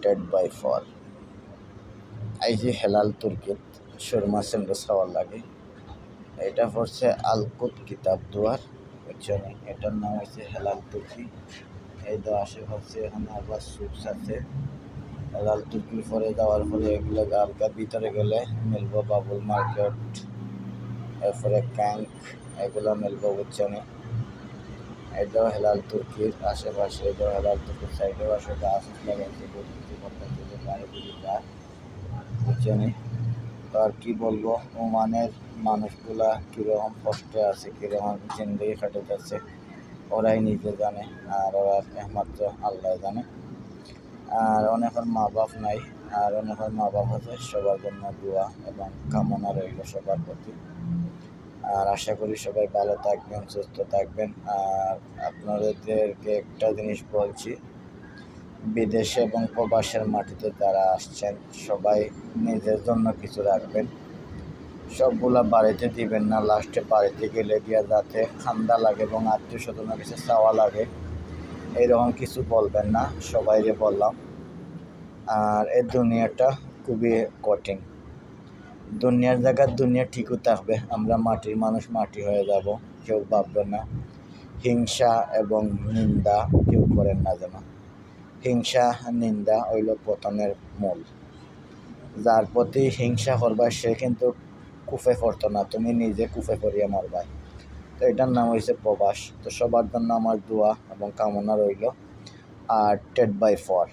Ted by for এই যে Helal তুর্কিত Surma sandwich খাওয়ার লাগে। এটা পড়ছে আলকুত কিতাব দুয়ার, বুঝছেন? এটার নাম হচ্ছে হেলাল তুর্কি। এই তো আশেপাশে এখানে আবার সুপস আছে। হেলাল তুর্কির পরে যাওয়ার পরে এগুলো আলকার ভিতরে গেলে মিলবো বাবুল মার্কেট, এরপরে ক্যাঙ্ক, এগুলো মিলবো, বুঝছেন? এটাও হেলাল তুর্কির আশেপাশে, এটাও হেলাল তুর্কির সাইডেও আসে গাছ লাগাইছে, বহুত কিছু করতেছে যে বাড়িগুলি গাছ, বুঝছেন? তো আর কি বলবো, ওমানের মানুষগুলা কীরকম কষ্টে আছে, কীরকম জিন্দগি কাটাতেছে ওরাই নিজে জানে, আর ওরা একমাত্র আল্লাহ জানে। আর অনেকের মা বাপ নাই, আর অনেকের মা বাপ আছে। সবার জন্য দোয়া এবং কামনা রইল সবার প্রতি। আর আশা করি সবাই ভালো থাকবেন, সুস্থ থাকবেন। আর আপনাদেরকে একটা জিনিস বলছি, বিদেশে এবং প্রবাসের মাটিতে যারা আসছেন সবাই নিজের জন্য কিছু রাখবেন। সবগুলা বাড়িতে দিবেন না, লাস্টে বাড়িতে গেলে গিয়া যাতে ঠান্ডা লাগে এবং আত্মীয় স্বজনের কাছে চাওয়া লাগে, এইরকম কিছু বলবেন না, সবাইকে বললাম। আর এই দুনিয়াটা খুবই কঠিন, দুনিয়ার জায়গায় দুনিয়া ঠিকও থাকবে, আমরা মাটির মানুষ মাটি হয়ে যাব, কেউ ভাববে না। হিংসা এবং নিন্দা কেউ করেন না যেন। হিংসা নিন্দা হইল পতনের মূল। যার প্রতি হিংসা করবা সে কিন্তু কুফে পড়তো না, তুমি নিজে কুফে পড়িয়া মারবা। তো এটার নাম হয়েছে প্রবাস। তো সবার জন্য আমার দোয়া এবং কামনা রইল। আর টেড বাই ফর।